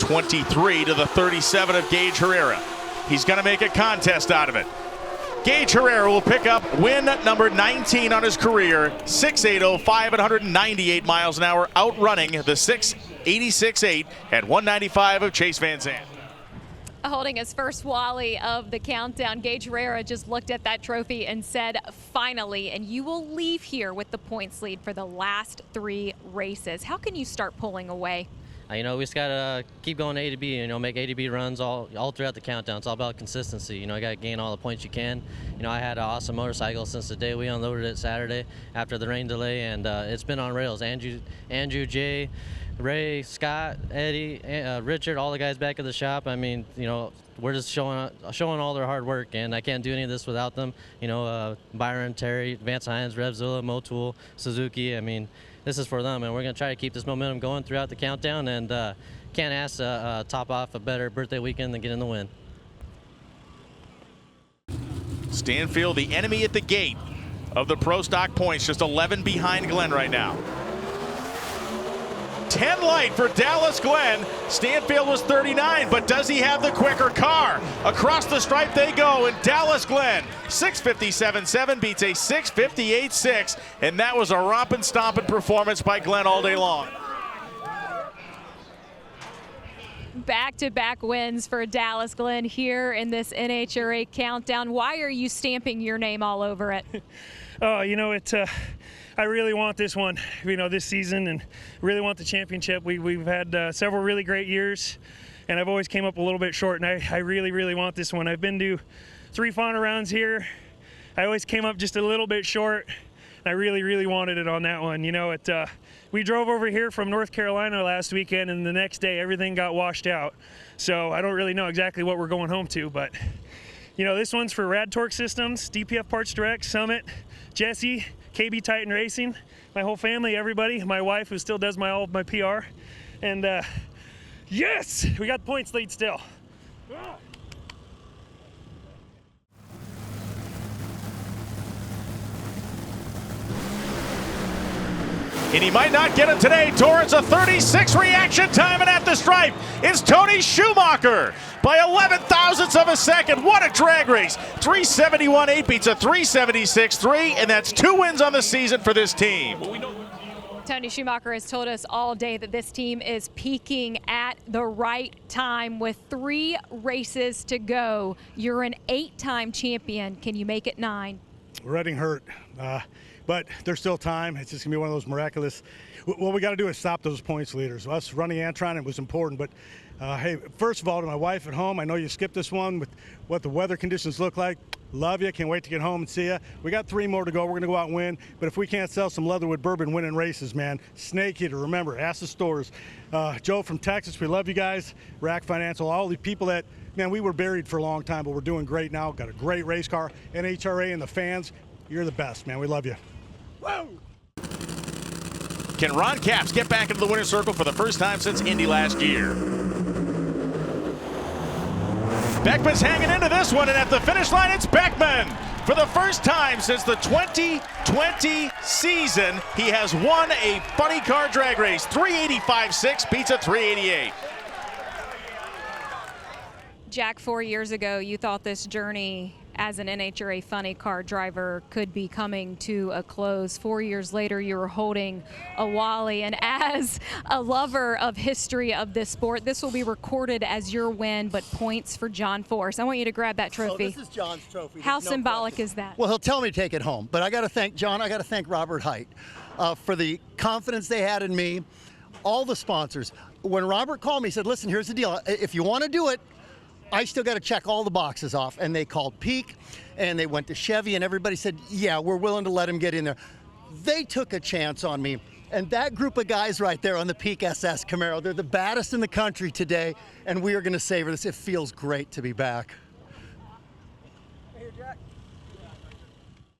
23 to the 37 of Gaige Herrera. He's going to make a contest out of it. Gaige Herrera will pick up win number 19 on his career, 6.805 at 198 miles an hour, outrunning the 6.86.8 at 195 of Chase Van Zandt. Holding his first Wally of the countdown, Gaige Herrera just looked at that trophy and said, finally, and you will leave here with the points lead for the last 3 races. How can you start pulling away? You know, we just got to keep going A to B, you know, make A to B runs all throughout the countdown. It's all about consistency. You know, you got to gain all the points you can. You know, I had an awesome motorcycle since the day we unloaded it Saturday after the rain delay, and it's been on rails. Andrew, Jay, Ray, Scott, Eddie, Richard, all the guys back at the shop. I mean, you know, we're just showing all their hard work, and I can't do any of this without them. You know, Byron, Terry, Vance Hines, Revzilla, Motul, Suzuki. I mean, this is for them, and we're going to try to keep this momentum going throughout the countdown, and can't ask to top off a better birthday weekend than getting the win. Stanfield, the enemy at the gate of the Pro Stock points, just 11 behind Glenn right now. 10 light for Dallas Glenn. Stanfield was 39, but does he have the quicker car? Across the stripe they go, and Dallas Glenn, 6.57.7 beats a 6.58.6, and that was a romping, stomping performance by Glenn all day long. Back-to-back wins for Dallas Glenn here in this NHRA countdown. Why are you stamping your name all over it? Oh, you know, I really want this one, you know, this season, and really want the championship. We've had several really great years, and I've always came up a little bit short, and I really want this one. I've been to 3 final rounds here. I always came up just a little bit short, and I really wanted it on that one. You know, we drove over here from North Carolina last weekend, and the next day everything got washed out. So I don't really know exactly what we're going home to, but you know, this one's for Rad Torque Systems, DPF Parts Direct, Summit, Jesse, KB Titan Racing, my whole family, everybody, my wife who still does all of my PR, and yes, we got the points lead still. And he might not get it today. Torrance a 36 reaction time, and at the stripe is Tony Schumacher by 11 thousandths of a second. What a drag race. 371.8 beats a 376.3, and that's 2 wins on the season for this team. Tony Schumacher has told us all day that this team is peaking at the right time with 3 races to go. You're an 8-time champion. Can you make it 9? Redding hurt, but there's still time. It's just gonna be one of those miraculous. What we got to do is stop those points leaders. Us running Antron, it was important, but hey, first of all, to my wife at home, I know you skipped this one with what the weather conditions look like. Love you, can't wait to get home and see you. We got 3 more to go. We're gonna go out and win, but if we can't sell some Leatherwood bourbon winning races, man, Snake Eater, remember, ask the stores. Joe from Texas, we love you guys. Rack Financial, all the people that, man, we were buried for a long time, but we're doing great now. Got a great race car. NHRA and the fans, you're the best, man. We love you. Whoa! Can Ron Capps get back into the winner's circle for the first time since Indy last year? Beckman's hanging into this one, and at the finish line, it's Beckman. For the first time since the 2020 season, he has won a funny car drag race. 385.6 beats a 388. Jack, 4 years ago, you thought this journey as an NHRA funny car driver could be coming to a close. 4 years later, you were holding a Wally, and as a lover of history of this sport, this will be recorded as your win, but points for John Force. I want you to grab that trophy. Oh, this is John's trophy. How There's no symbolic question. is that? Well, he'll tell me to take it home, but I got to thank John. I got to thank Robert Height for the confidence they had in me. All the sponsors. When Robert called me, he said, listen, here's the deal. If you want to do it, I still got to check all the boxes off. And they called Peak, and they went to Chevy, and everybody said, yeah, we're willing to let him get in there. They took a chance on me. And that group of guys right there on the Peak SS Camaro, they're the baddest in the country today, and we are going to savor this. It feels great to be back.